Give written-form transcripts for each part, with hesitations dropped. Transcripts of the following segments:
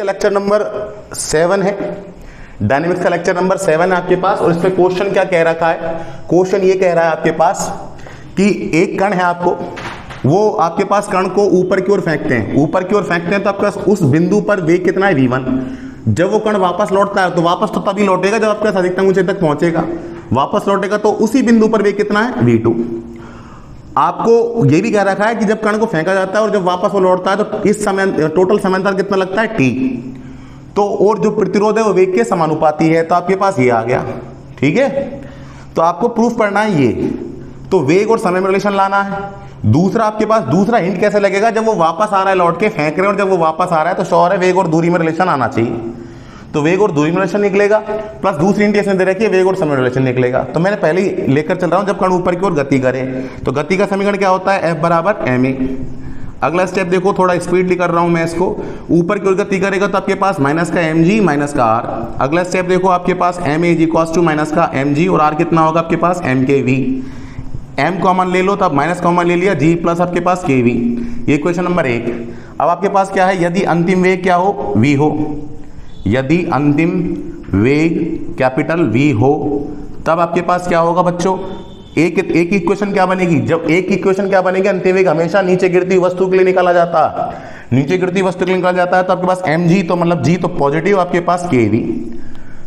का lecture number 7 है, dynamics का लेक्चर नंबर 7 है आपके पास। और इसमें क्वेश्चन क्या कह रखा है, क्वेश्चन ये कह रहा है आपके पास कि एक कण है आपको, वो आपके पास कण को ऊपर की ओर फेंकते हैं, ऊपर की ओर फेंकते हैं तो आपके पास उस बिंदु पर वेग कितना है v1। जब वो कण वापस लौटता है तो वापस तो तभी लौटेगा जब आपके पास अधिकतम ऊंचाई तक पहुंचेगा, वापस लौटेगा तो उसी बिंदु पर वेग कितना है v2। आपको ये भी कह रखा है कि जब कण को फेंका जाता है और जब वापस वो लौटता है तो इस समय टोटल समांतर कितना लगता है t। तो और जो प्रतिरोध है वो वेग के समानुपाती है, तो आपके पास ये आ गया। ठीक है, तो आपको प्रूफ करना है ये, तो वेग और समय में रिलेशन लाना है। दूसरा आपके पास दूसरा हिंट कैसे लगेगा, जब वो वापस आ रहा है लौट के फेंक रहे हैं और जब वो वापस आ रहा है तो श्योर है वेग और दूरी में रिलेशन आना चाहिए, तो वेग और दूरी में रिलेशन निकलेगा। प्लस दूसरी हिंट इसमें दे रखी है वेग और समय में रिलेशन निकलेगा। तो मैंने पहले ही लेकर चल रहा हूं, जब कण ऊपर की ओर गति करे तो गति का समीकरण क्या होता है, F बराबर ma। अगला स्टेप देखो, थोड़ा स्पीडली कर रहा हूं मैं इसको, ऊपर की ओर गति करेगा तो आपके पास माइनस का mg माइनस का r। अगला स्टेप देखो आपके पास ma is equals to minus का mg और r कितना होगा आपके पास mkv। m कॉमन ले लो तो अब माइनस कॉमन ले लिया, g प्लस आपके पास kv। ये क्वेश्चन नंबर 1। अब आपके पास क्या है, यदि अंतिम वेग क्या हो, v हो, यदि अंतिम वेग कैपिटल v हो तब आपके पास क्या होगा बच्चों, एक इक्वेशन क्या बनेगी, जब एक इक्वेशन क्या बनेगी, अंतिम वेग हमेशा नीचे गिरती वस्तु के लिए निकाला जाता है, नीचे गिरती वस्तु के लिए निकाला जाता है। तो आपके पास mg तो मतलब g तो पॉजिटिव, आपके पास kv।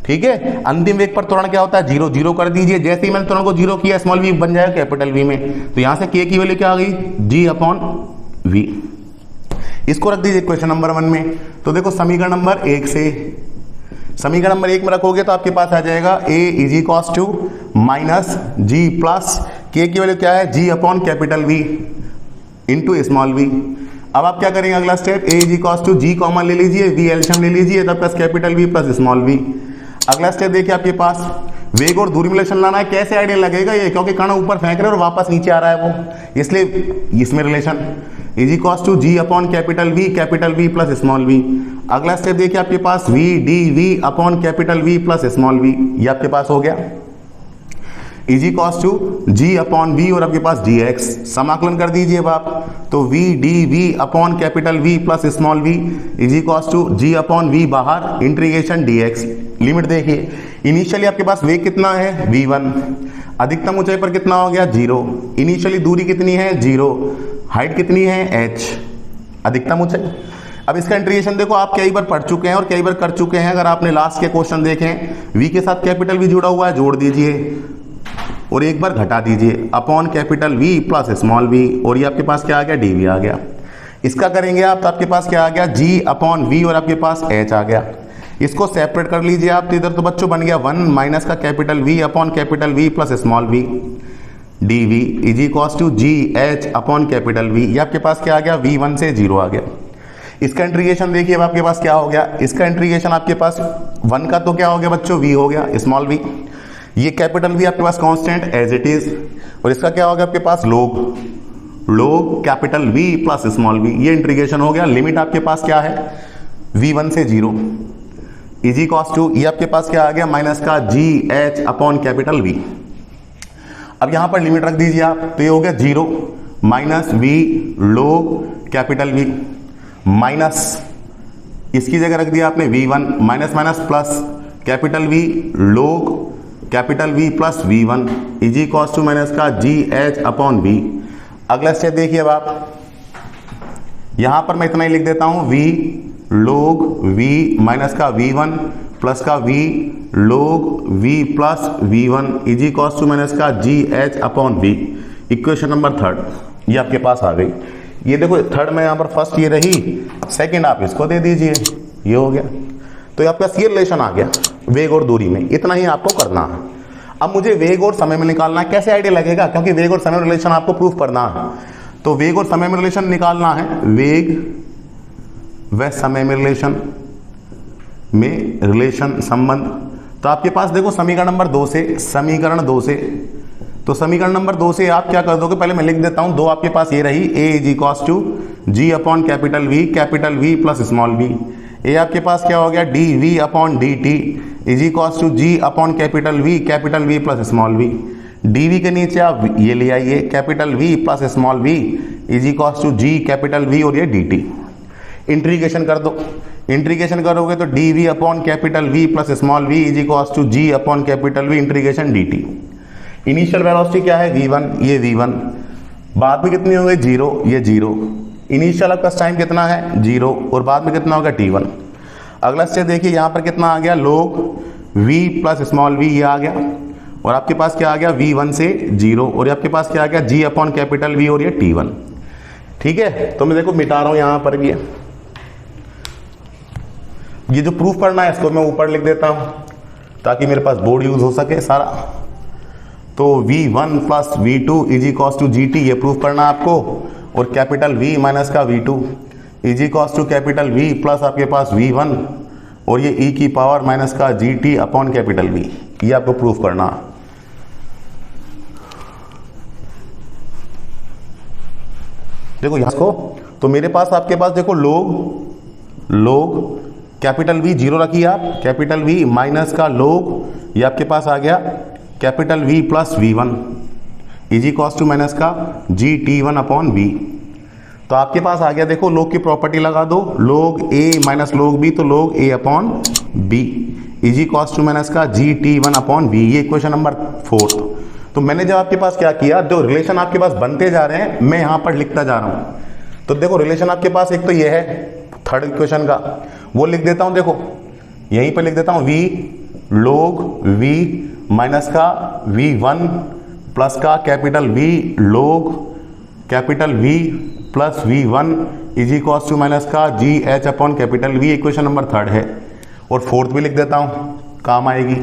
ठीक है, अंतिम वेग पर त्वरण क्या होता है, 0 0 कर दीजिए। जैसे ही मैंने त्वरण को 0 किया स्मॉल v बन जाएगा कैपिटल V में, तो यहां से k की वैल्यू क्या आ गई, g अपॉन v। इसको रख दीजिए क्वेश्चन नंबर 1 में। तो देखो समीकरण नंबर 1 से, समीकरण नंबर 1 में रखोगे तो आपके पास आ जाएगा a is equals to minus g plus k की वैल्यू क्या है, g upon capital V into small v। अब आप क्या करेंगे, अगला step a is equals to g common ले लीजिए, v एलसीएम ले लीजिए, तब plus capital V plus small v। अगला स्टेप देखिए आपके पास वेग और दूरी में रिलेशन लाना है। कैसे आइडिया लगेगा ये, क्योंकि कण ऊपर फेंक रहे हैं और वापस नीचे आ रहा है वो, इसलिए इसमें relation is equals to g upon capital V plus small v। अगला स्टेप देखिए आपके पास v D we upon capital V plus small v, ये आपके पास हो गया is equals to g upon v और आपके पास dx। समाकलन कर दीजिए अब आप, तो v D we upon capital V plus small v is equals to g upon v बाहर इंटीग्रेशन dx। लिमिट देखिए, इनिशियली आपके पास वेग कितना है v1, अधिकतम ऊंचाई पर कितना हो गया 0, इनिशियली दूरी कितनी है 0, हाइट कितनी है h, अधिकतम ऊंचाई। अब इसका इंटीग्रेशन देखो, आप कई बार पढ़ चुके हैं और कई बार कर चुके हैं, अगर आपने लास्ट के क्वेश्चन देखे हैं, v के साथ कैपिटल V जुड़ा हुआ है, जोड़ दीजिए और एक बार घटा दीजिए upon capital V plus small v, और ये आपके पास क्या आ गया, dv आ गया। इसका करेंगे आप तो आपके पास क्या आ गया, g अपॉन v और आपके पास h आ गया। इसको सेपरेट कर लीजिए आप, तो इधर तो बच्चों बन गया 1 माइनस का capital V upon capital V plus small v dv is equals to g h upon capital V। ये आपके पास क्या आ गया, v1 से 0 आ गया। इसका इंटीग्रेशन देखिए अब आपके पास क्या हो गया, इसका इंटीग्रेशन आपके पास 1 का तो क्या हो गया बच्चों, v हो गया स्मॉल v, ये कैपिटल V आपके पास कांस्टेंट एज इट इज, और इसका क्या हो गया आपके पास log capital V plus small v। ये इंटीग्रेशन हो गया। लिमिट आपके पास क्या है, v1 से 0 इज इक्वल्स टू, ये आपके पास क्या आ गया, माइनस का g h upon capital V। अब यहां पर लिमिट रख दीजिए आप, तो ये हो गया 0 minus v log capital V minus, इसकी जगह रख दिया आपने v1 minus minus plus capital V log capital V plus v1 is equals to minus का g h अपॉन v। अगला स्टेप देखिए अब आप, यहां पर मैं इतना ही लिख देता हूं, v log v माइनस का v1 प्लस का v log v plus v1 is equals to minus का g h upon v। Equation number 3 ये आपके पास आ गई। ये देखो थर्ड में यहाँ पर फर्स्ट ये रही, सेकंड आप इसको दे दीजिए, ये हो गया। तो आपका ये रिलेशन आ गया वेग और दूरी में, इतना ही आपको करना है। अब मुझे वेग और समय में निकालना है, कैसे आइडिया लगेगा, क्योंकि वेग और समय में रिलेशन आपको प्रूफ करना है। तो वेग और समय में रिलेशन निकालना है, वेग व समय में रिलेशन संबंध। तो आपके पास देखो समीकरण नंबर 2 से, समीकरण 2 से, तो समीकरण नंबर 2 से आप क्या कर दोगे, पहले मैं लिख देता हूं, 2 आपके पास ये रही a is equals to g upon capital V plus small v। ये आपके पास क्या हो गया, dv upon dt is equals to g upon capital V plus small v। dv के नीचे आप ये ले आइए capital V plus small v is equals to g capital V और ये dt। इंटीग्रेशन कर दो, इंटीग्रेशन करोगे तो d we upon capital v plus small v is equals to ji upon capital v integration d t. Initial velocity क्या है v1, ये v1, बाद में कितनी हो गई 0, ये 0। इनिशियल आपका टाइम कितना है 0 और बाद में कितना होगा t1। अगला स्टेप देखिए यहाँ पर कितना आ गया log v plus small v, ये आ गया और आपके पास क्या आ गया v1 से 0 और आपके पास क्या आ गया g अपॉन कैपिटल v और ये t1। ठीक है, तो मैं देखो मिटा रहा हूं यहां पर ये जो प्रूफ करना है इसको मैं ऊपर लिख देता हूं ताकि मेरे पास बोर्ड यूज हो सके सारा। तो v1 plus v2 is equals to gt, ये प्रूफ करना आपको, और कैपिटल v माइनस का v2 is equals to capital v plus आपके पास v1 और ये e की पावर माइनस का gt अपॉन कैपिटल v, ये आपको प्रूफ करना। देखो यहां को, तो मेरे पास आपके पास देखो लोग कैपिटल V 0 रखिए आप, कैपिटल V माइनस का लोग ये आपके पास आ गया capital V plus V1 is equals to minus का जी T1 अपॉन V। तो आपके पास आ गया, देखो लोग की प्रॉपर्टी लगा दो, लोग A माइनस लोग B तो लोग A upon B is equals to minus का जी T1 अपॉन V। ये इक्वेशन नंबर 4। तो मैंने जब आपके पास क्या किया, जो रिलेशन आपके पास बनते जा रहे हैं मैं यहां पर लिखता जा रहा हूं। तो देखो रिलेशन आपके पास एक तो ये है थर्ड इक्वेशन का, वो लिख देता हूं, देखो यहीं पर लिख देता हूं v log v माइनस का v1 प्लस का capital V log capital V plus v1 is equals to minus का g h upon capital V। Equation number 3 है। और फोर्थ भी लिख देता हूं, काम आएगी,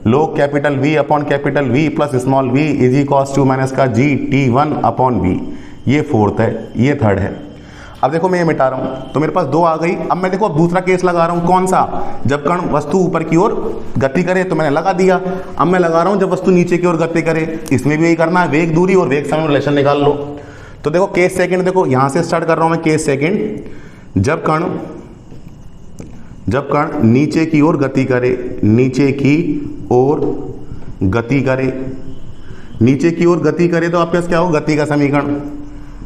log capital V upon capital V plus small v is equals to minus का जी T1 अपॉन V। ये फोर्थ है, ये थर्ड है। अब देखो मैं ये मिटा रहा हूं तो मेरे पास 2 आ गई। अब मैं देखो अब दूसरा केस लगा रहा हूं, कौन सा, जब कण वस्तु ऊपर की ओर गति करे, तो मैंने लगा दिया। अब मैं लगा रहा हूं जब वस्तु नीचे की ओर गति करे, इसमें भी यही करना है, वेग दूरी और वेग समय रिलेशन निकाल लो। तो देखो केस सेकंड, देखो यहां से स्टार्ट कर रहा हूं मैं केस सेकंड। जब कण नीचे की ओर गति करे, नीचे की ओर गति करे, नीचे की ओर गति करे तो आपके पास क्या होगा, गति का समीकरण,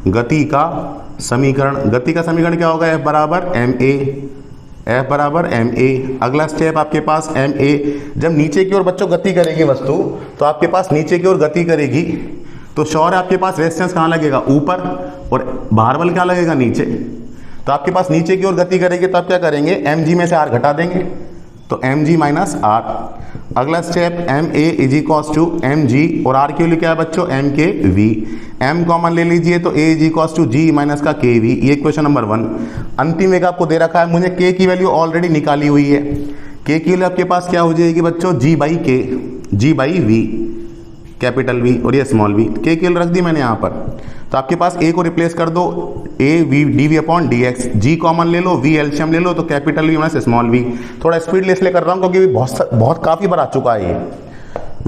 गति का समीकरण क्या होगा, F बराबर ma, अगला स्टेप आपके पास ma। जब नीचे की ओर बच्चों गति करेगी वस्तु, तो आपके पास नीचे की ओर गति करेगी तो श्योर है आपके पास रेजिस्टेंस कहाँ लगेगा, ऊपर, और बाहर बल क्या लगेगा, नीचे। तो आपके पास नीचे की ओर गति करेगी तो आप क्या करेंगे, mg में से r घटा देंगे, तो mg माइनस r। अगला step ma is equals to mg और r के लिए क्या है बच्चों, m के v, m कॉमन ले लीजिए तो a is equals to g minus का k v। ये क्वेश्चन नंबर 1। अंतिम वेग आपको दे रखा है, मुझे k की वैल्यू ऑलरेडी निकाली हुई है। k की वैल्यू आपके पास क्या हो जाएगी बच्चों, g by v capital V और ये स्मॉल v। k की वैल्यू रख दी मैंने यहाँ पर, तो आपके पास a को रिप्लेस कर दो, a v D we upon D X, G common ले लो, v एलसीएम ले लो, तो capital V minus small v। थोड़ा स्पीड ले इसलिए कर रहा हूँ क्योंकि बहुत काफी बार आ चुका है ये।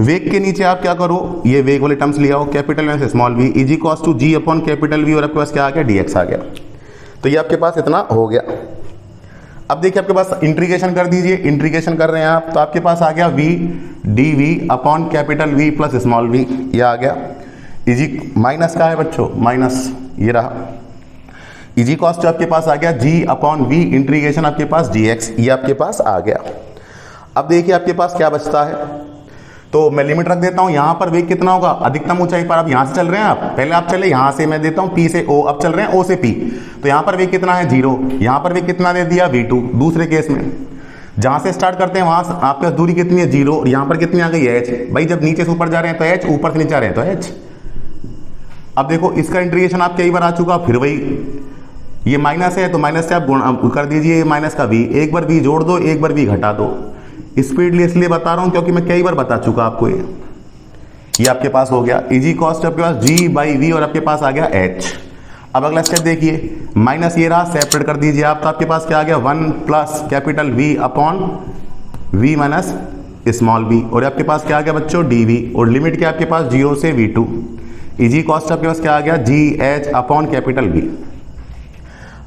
वेग के नीचे आप क्या करो, ये वेग वाले टर्म्स ले आओ, capital minus small v is equals to ji upon capital V और आपके पास क्या आ गया, dx आ गया। तो ये आपके पास इतना हो गया। अब देखिए आपके पास इंटीग्रेशन कर दीजिए, इंटीग्रेशन कर रहे हैं आप, तो आपके पास आ गया v D we upon capital V plus small v, ये आ गया। इजी माइनस का है बच्चों, माइनस ये रहा, इजी कॉस्ट आपके पास आ गया g अपॉन v इंटीग्रेशन आपके पास dx, ये आपके पास आ गया। अब देखिए आपके पास क्या बचता है, तो मैं लिमिट रख देता हूं, यहां पर वेग कितना होगा, अधिकतम ऊंचाई पर। अब यहां से चल रहे हैं आप, पहले आप चले यहां से, मैं देता हूं P से O, अब चल रहे हैं O से P, तो यहां पर वेग कितना है 0, यहां पर वेग कितना दे दिया v2। दूसरे केस में जहां से स्टार्ट करते हैं वहां आपके पास दूरी कितनी है 0, और यहां पर कितनी आ गई h। भाई जब नीचे से ऊपर जा रहे हैं तो h, ऊपर से नीचे आ रहे हैं तो h। अब देखो इसका इंटीग्रेशन आप कई बार आ चुका, फिर वही, ये माइनस है तो माइनस से आप गुणा कर दीजिए माइनस का v, एक बार v जोड़ दो, एक बार v घटा दो। स्पीडली इसलिए बता रहा हूं क्योंकि मैं कई बार बता चुका आपको ये आपके पास हो गया। इजी कॉस्ट आपके पास g बाई v और आपके पास आ गया h। अब अगला स्टेप देखिए, माइनस ये रहा, सेपरेट कर दीजिए आप, तो आपके पास क्या आ गया 1 plus capital V upon v minus small v, और आपके पास क्या आ गया बच्चों dv, और लिमिट क्या आपके पास 0 से v2। इजी कॉस्ट आपके पास क्या आ गया gh अपॉन कैपिटल V।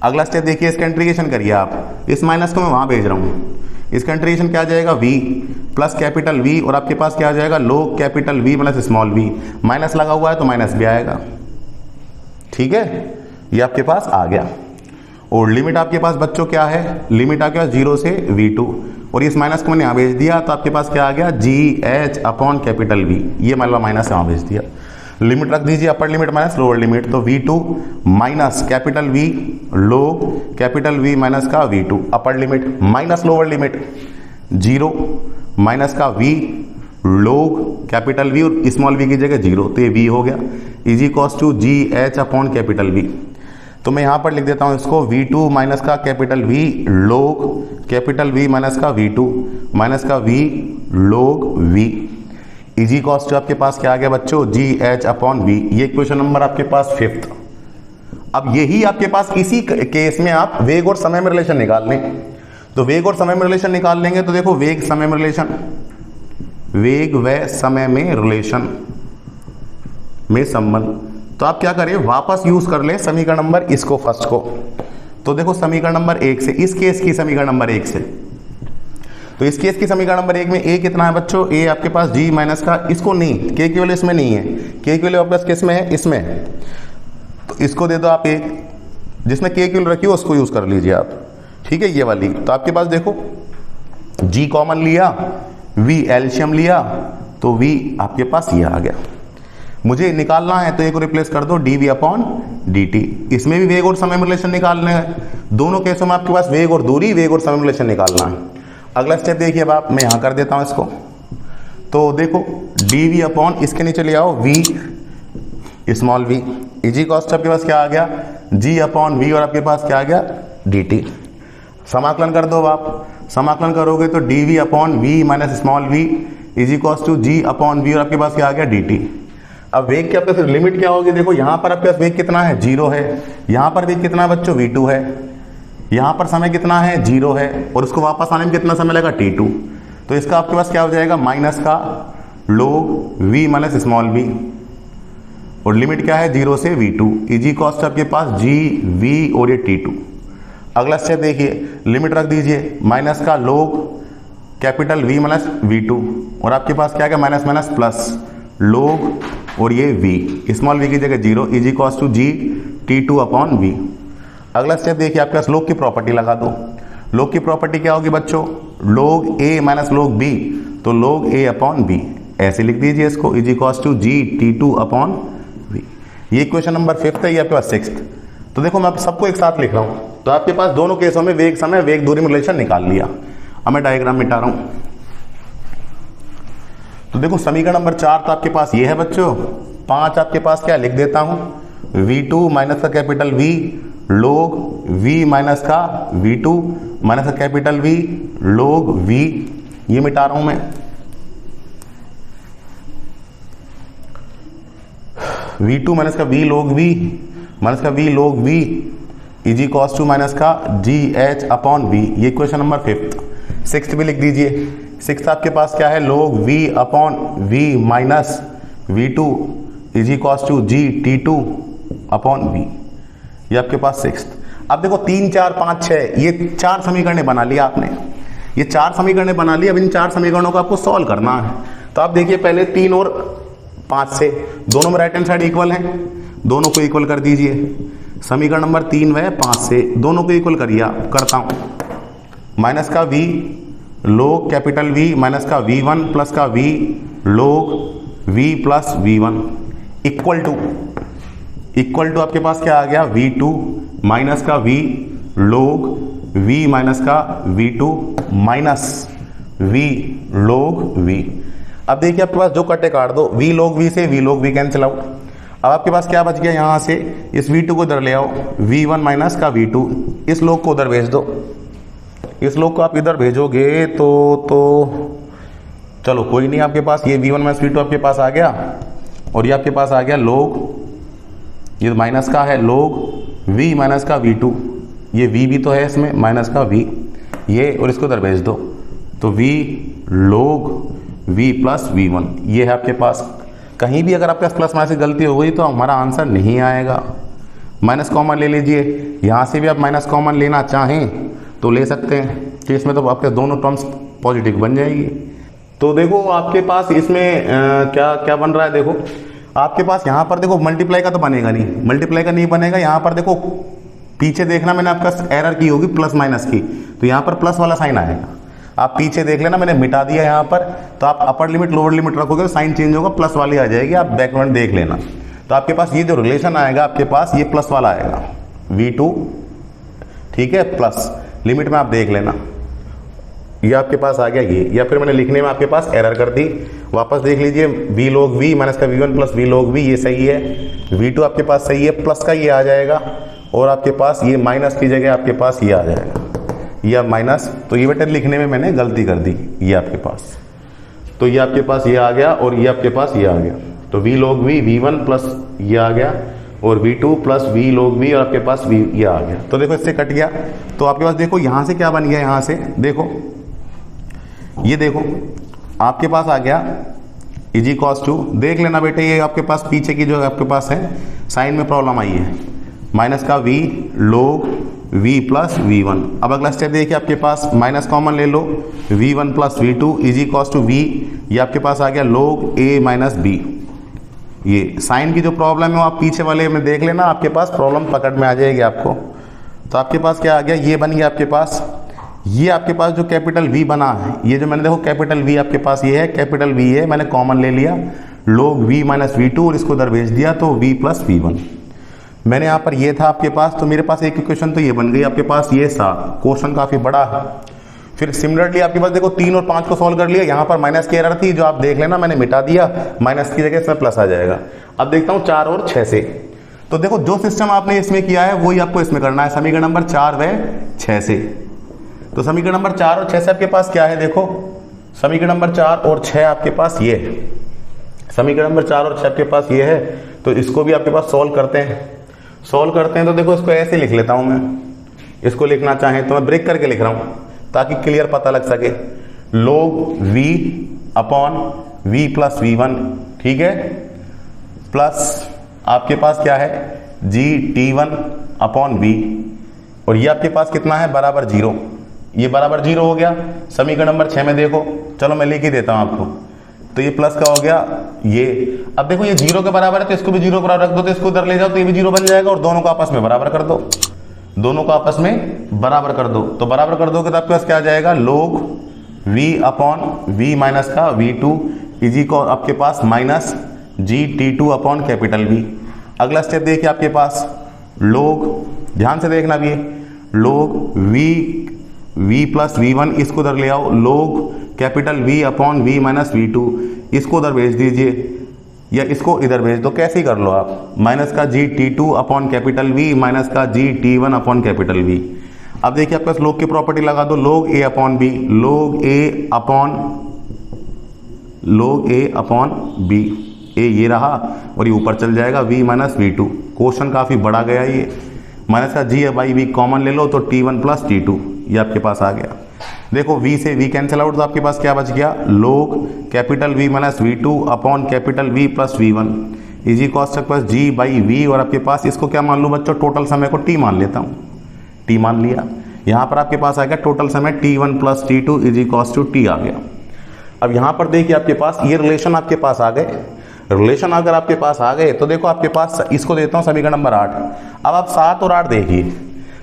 अगला स्टेप देखिए, इसका इंटीग्रेशन करिए आप, इस माइनस को मैं वहां भेज रहा हूं, इसका इंटीग्रेशन क्या आ जाएगा v प्लस कैपिटल V और आपके पास क्या आ जाएगा log capital V plus small v, minus लगा हुआ है तो माइनस भी आएगा। ठीक है, ये आपके पास आ गया। और लिमिट आपके पास बच्चों क्या है, लिमिट आपके पास 0 से V2, और इस माइनस को मैंने यहाँ भेज दिया तो आपके पास क्या आ गया GH अपॉन कैपिटल V, ये मतलब माइनस यहाँ भेज दिया। लिमिट रख दीजिए upper limit minus lower limit, तो V2 minus capital V log capital V minus का V2 upper limit minus lower limit 0 minus का V लोग कैपिटल V और स्मॉल v की जगह 0, तो ये V हो गया is equals to GH upon capital V। तो मैं यहाँ पर लिख देता हूँ इसको V2 माइनस का capital V log capital V minus का V2 माइनस का V लोग V इजी कॉस्ट आपके पास क्या आ गया बच्चों GH अपॉन V। ये क्वेश्चन नंबर आपके पास 5th। अब यही आपके पास इसी केस में आप वेग और समय में रिलेशन निकाल लें, तो वेग और समय में रिलेशन निकाल लेंगे तो देखो वेग समय में रिलेशन, वेग व समय में रिलेशन में संबंध, तो आप क्या करें वापस यूज कर लें समीकरण नंबर इसको फर्स्ट को। तो देखो समीकरण नंबर 1 से, इस केस की समीकरण नंबर 1 से, तो इस केस की समीकरण नंबर 1 में a कितना है बच्चों, a आपके पास g माइनस का, इसको नहीं, k की वैल्यू इसमें नहीं है, k की वैल्यू आपके पास किस में है, इसमें है, तो इसको दे दो आप एक, जिसमें k की वैल्यू रखी हो उसको यूज कर लीजिए आप, ठीक है ये वाली। तो आपके पास देखो g कॉमन लिया, v एल्शियम लिया, तो v आपके पास ये आ गया। मुझे निकालना है तो एक को रिप्लेस कर दो dv अपॉन dt, इसमें भी वेग और समय में रिलेशन निकालना है, दोनों केसों में आपके पास वेग और दूरी, वेग और समय में रिलेशन निकालना है। अगला स्टेप देखिए अब आप, मैं यहाँ कर देता हूँ इसको, तो देखो dv अपॉन इसके नीचे ले आओ v small v is cost आपके पास क्या आ गया g अपॉन v और आपके पास क्या आ गया dt। समाकलन कर दो आप, समाकलन करोगे तो dv upon v minus small v is कॉस्ट टू g अपॉन v और आपके पास क्या आ गया dt। अब वेग के आपके पास लिमिट क्या होगी, देखो यहाँ पर आपके पास वेग कितना है 0 है, यहाँ पर वेग कितना है बच्चों V2 है, यहाँ पर समय कितना है 0 है, और उसको वापस आने में कितना समय लगेगा T2, तो इसका आपके पास क्या हो जाएगा माइनस का लोग v माइनस स्मॉल v, और लिमिट क्या है 0 से V2 इजी कॉस्ट आपके पास g v और ये T2। अगला स्टेप देखिए, लिमिट रख दीजिए माइनस का लोग कैपिटल V माइनस V2, और आपके पास क्या है माइनस माइनस प्लस लोग और ये v स्मॉल v की जगह 0 is equals to g T2 upon v। अगला स्टेप देखिए आपके पास लोग की प्रॉपर्टी लगा दो, लोग की प्रॉपर्टी क्या होगी बच्चों लोग a माइनस लोग b, तो लोग a अपॉन b, ऐसे लिख दीजिए इसको is equals to g T2 upon v। ये क्वेश्चन नंबर 5th है, ये आपके पास 6th। तो देखो मैं सबको एक साथ लिख रहा हूँ, तो आपके पास दोनों केसों में वेग समय वेग दूरी में रिलेशन निकाल लिया। अब मैं डायग्राम मिटा रहा हूँ, तो देखो समीकरण नंबर 4 तो आपके पास ये है बच्चों, 5 आपके पास क्या लिख देता हूं V2 माइनस का कैपिटल V लोग V माइनस का V2 माइनस का कैपिटल V लोग V, ये मिटा रहा हूं मैं। V2 माइनस का V लोग V माइनस का V लोग V easy cos two minus का GH अपॉन V, ये क्वेश्चन नंबर 5th। 6th भी लिख दीजिए, 6th आपके पास क्या है log v upon v minus V2 is equals to g T2 upon v, ये आपके पास 6th। अब देखो 3 4 5 6 ये 4 समीकरण बना लिया आपने, ये 4 समीकरण बना लिया। अब इन 4 समीकरणों को आपको सॉल्व करना है, तो आप देखिए पहले 3 और 5 से, दोनों में राइट हैंड साइड इक्वल है, दोनों को इक्वल कर दीजिए। समीकरण नंबर 3 व 5 से दोनों को इक्वल करिए, करता हूं माइनस का v log capital V minus का V1 प्लस का V लोग V plus V1 equal to आपके पास क्या आ गया V2 माइनस का V लोग V माइनस का V2 माइनस V लोग V। अब देखिए आपके पास जो कटे काट दो, V लोग V से V लोग V कैंसिल आउट। अब आपके पास क्या बच गया, यहाँ से इस V2 को उधर ले आओ, V1 माइनस का V2, इस लोग को उधर भेज दो, इस लोग को आप इधर भेजोगे तो चलो कोई नहीं, आपके पास ये V1 माइनस V2 आपके पास आ गया, और ये आपके पास आ गया लोग, ये माइनस का है लोग V माइनस का V2, ये V भी तो है इसमें माइनस का V, ये और इसको इधर भेज दो, तो V लोग V प्लस V1, ये है आपके पास। कहीं भी अगर आपके पास प्लस माइनस की गलती हो गई तो हमारा आंसर नहीं आएगा। माइनस कॉमन ले लीजिए, यहाँ से भी आप माइनस कॉमन लेना चाहें तो ले सकते हैं, तो इसमें तो आपके दोनों टर्म्स पॉजिटिव बन जाएगी। तो देखो आपके पास इसमें क्या क्या बन रहा है, देखो आपके पास यहाँ पर देखो मल्टीप्लाई का तो बनेगा नहीं, मल्टीप्लाई का नहीं बनेगा, यहाँ पर देखो पीछे देखना मैंने आपका एरर की होगी प्लस माइनस की, तो यहाँ पर प्लस वाला साइन आएगा। आप पीछे देख लेना, मैंने मिटा दिया यहाँ पर, तो आप अपर लिमिट लोअर लिमिट रखोगे तो साइन चेंज होगा, प्लस वाली आ जाएगी, आप बैकवर्ड देख लेना। तो आपके पास ये जो रिलेशन आएगा आपके पास ये प्लस वाला आएगा V2, ठीक है, प्लस लिमिट में आप देख लेना, ये आपके पास आ गया ये, या फिर मैंने लिखने में आपके पास एरर कर दी, वापस देख लीजिए V log V माइनस का V1 plus V log V, ये सही है, V2 आपके पास सही है, प्लस का ये आ जाएगा, और आपके पास ये माइनस की जगह आपके पास ये आ जाएगा, या माइनस, तो ये बेटा लिखने में मैंने गलती कर दी, ये आपके पास, तो ये आपके पास ये आ गया और ये आपके पास ये आ गया, तो V log V V1 plus ये आ गया और V2 plus V log V और आपके पास V ये आ गया। तो देखो इससे कट गया, तो आपके पास देखो यहाँ से क्या बन गया, यहाँ से देखो, ये देखो आपके पास आ गया इजी कॉस टू, देख लेना बेटे ये आपके पास पीछे की जो आपके पास है साइन में प्रॉब्लम आई है, माइनस का V log V plus V1। अब अगला स्टेप देखिए आपके पास माइनस कॉमन ले लो, V1 plus V2 easy cos two V, ये आपके पास आ गया log A माइनस B। ये साइन की जो प्रॉब्लम है वो आप पीछे वाले में देख लेना, आपके पास प्रॉब्लम पकड़ में आ जाएगी आपको। तो आपके पास क्या आ गया, ये बन गया आपके पास, ये आपके पास जो कैपिटल V बना है, ये जो मैंने देखो कैपिटल V आपके पास ये है, कैपिटल V है, मैंने कॉमन ले लिया log V माइनस V2 और इसको उधर भेज दिया तो V प्लस V1। मैंने यहाँ पर ये था आपके पास, तो मेरे पास एक इक्वेशन तो ये बन गई आपके पास, ये सा क्वेश्चन काफ़ी बड़ा है। फिर सिमिलरली आपके पास देखो 3 और 5 को सॉल्व कर लिया, यहाँ पर माइनस की एरर थी जो आप देख लेना, मैंने मिटा दिया, माइनस की जगह इसमें प्लस आ जाएगा। अब देखता हूँ 4 और 6 से, तो देखो जो सिस्टम आपने इसमें किया है वही आपको इसमें करना है, समीकरण नंबर 4 व 6 से। तो समीकरण नंबर 4 और 6 से आपके पास क्या है, देखो समीकरण नंबर 4 और 6 आपके पास ये है, समीकरण नंबर 4 और 6 आपके पास ये है, तो इसको भी आपके पास सॉल्व करते हैं। तो देखो इसको ऐसे लिख लेता हूं मैं, इसको लिखना चाहें तो मैं ब्रेक करके लिख रहा हूं ताकि क्लियर पता लग सके, log V upon V plus V1, ठीक है, प्लस आपके पास क्या है GT1 अपॉन V, और ये आपके पास कितना है बराबर 0, ये बराबर 0 हो गया। समीकरण नंबर 6 में देखो, चलो मैं लिख ही देता हूं आपको, तो ये प्लस का हो गया ये। अब देखो ये 0 के बराबर है तो इसको भी 0 के बराबर रख दो, तो इसको उधर ले जाओ तो ये भी 0 बन जाएगा, और दोनों को आपस में बराबर कर दो, दोनों को आपस में बराबर कर दो। तो बराबर कर दोगे तो आपके पास क्या आ जाएगा, log V upon V minus का V2 इजी को आपके पास minus GT2 upon capital V। अगला स्टेप देखिए आपके पास log, ध्यान से देखना भी है, log V प्लस V1 इसको उधर ले आओ, log capital V upon V minus V2 इसको उधर भेज दीजिए, या इसको इधर भेज दो, कैसे ही कर लो आप, माइनस का GT2 upon capital V minus का GT1 अपॉन कैपिटल V। अब देखिए आपके पास log की प्रॉपर्टी लगा दो, log A upon B, log A upon B, A ये रहा और ये ऊपर चल जाएगा V माइनस V2। क्वेश्चन काफ़ी बड़ा गया ये, माइनस का G बाई V कॉमन ले लो तो T1 प्लस T2 ये आपके पास आ गया। देखो V से V कैंसिल आउट, तो आपके पास क्या बच गया, log capital V minus V2 upon capital V plus V1 easy cos तक पास G बाई V, और आपके पास इसको क्या मान लूँ बच्चों, टोटल समय को T मान लेता हूँ, T मान लिया। यहाँ पर आपके पास आ गया टोटल समय T1 plus T2 easy cos two T आ गया। अब यहाँ पर देखिए आपके पास ये रिलेशन आपके पास आ गए, रिलेशन अगर आपके पास आ गए तो देखो आपके पास इसको देता हूँ समीकरण नंबर 8। अब आप 7 और 8 देखिए,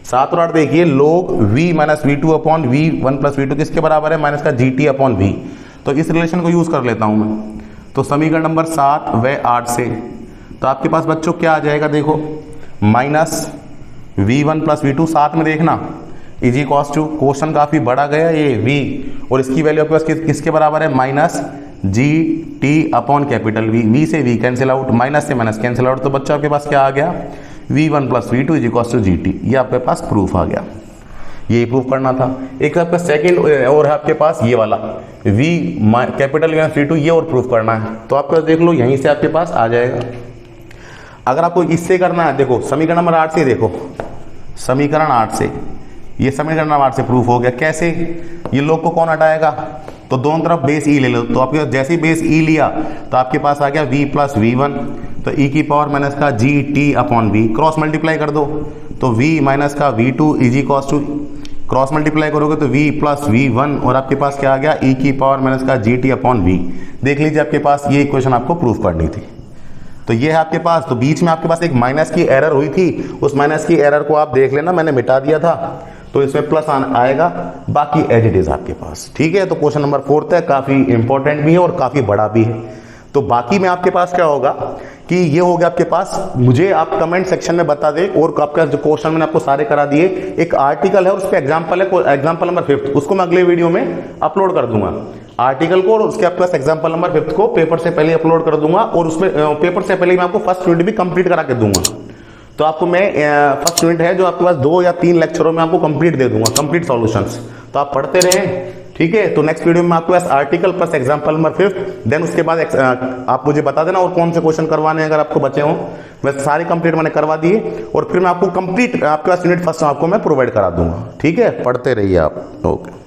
7 और 8 देखिए, log V minus V2 upon V1 plus V2 किसके बराबर है, माइनस का GT अपॉन V। तो इस रिलेशन को यूज कर लेता हूं मैं, तो समीकरण नंबर 7 व 8 से, तो आपके पास बच्चों क्या आ जाएगा, देखो माइनस V1 प्लस V2, साथ में देखना इजी कॉस टू, क्वेश्चन काफी बड़ा गया ये V, और इसकी वैल्यू आपके पास किसके बराबर है, minus GT upon capital V से V कैंसिल आउट, माइनस से माइनस कैंसिल आउट, तो बच्चों आपके पास क्या आ गया, V1 plus V2 is equal to GT। ये आपके पास प्रूफ आ गया, ये प्रूफ करना था। एक आपका सेकंड और है आपके पास ये वाला V कैपिटल V2, ये और प्रूफ करना है, तो आपके पास देख लो यहीं से आपके पास आ जाएगा। अगर आपको इससे करना है, देखो समीकरण नंबर 8 से, देखो समीकरण 8 से, ये समीकरण नंबर 8 से प्रूफ हो गया। कैसे, ये लोग को कौन हटाएगा, तो दोनों तरफ बेस ई ले लो, तो आपके पास जैसे ही बेस ई लिया तो आपके पास आ गया V प्लस V1, तो ई की पावर माइनस का GT upon V, cross multiply कर दो तो V माइनस का V2 easy cos two, cross multiply करोगे तो V प्लस V1, और आपके पास क्या आ गया, ई की पावर माइनस का GT अपॉन V। देख लीजिए आपके पास ये इक्वेशन आपको प्रूफ करनी थी। तो ये है आपके पास, तो बीच में आपके पास एक माइनस की एरर हुई थी, उस माइनस की एरर को आप देख लेना, मैंने मिटा दिया था, तो इसमें प्लस आएगा, बाकी एज इट इज आपके पास। ठीक है, तो क्वेश्चन नंबर 4 है, काफी इंपॉर्टेंट भी है और काफी बड़ा भी है। तो बाकी में आपके पास क्या होगा कि ये हो गया आपके पास, मुझे आप कमेंट सेक्शन में बता दें, और आपका जो क्वेश्चन मैंने आपको सारे करा दिए, एक आर्टिकल है उस पर एग्जाम्पल है, एग्जाम्पल नंबर 5, उसको मैं अगले वीडियो में अपलोड कर दूंगा आर्टिकल को, और उसके आपके पास एग्जाम्पल नंबर 5 को पेपर से पहले अपलोड कर दूंगा, और उसमें पेपर से पहले मैं आपको फर्स्ट यूनिट भी कंप्लीट करा के दूंगा। तो आपको मैं फर्स्ट यूनिट है जो आपके पास 2 या 3 लेक्चरों में आपको कंप्लीट दे दूंगा, कंप्लीट सॉल्यूशंस, तो आप पढ़ते रहें। ठीक है, तो नेक्स्ट वीडियो में आपके पास article plus example number 5, then उसके बाद आप मुझे बता देना और कौन से क्वेश्चन करवाने हैं अगर आपको बचे हों। वैसे सारे कंप्लीट मैंने करवा दिए, और फिर मैं आपको कंप्लीट आपके पास यूनिट फर्स्ट आपको मैं प्रोवाइड करा दूंगा। ठीक है, पढ़ते रहिए आप। ओके।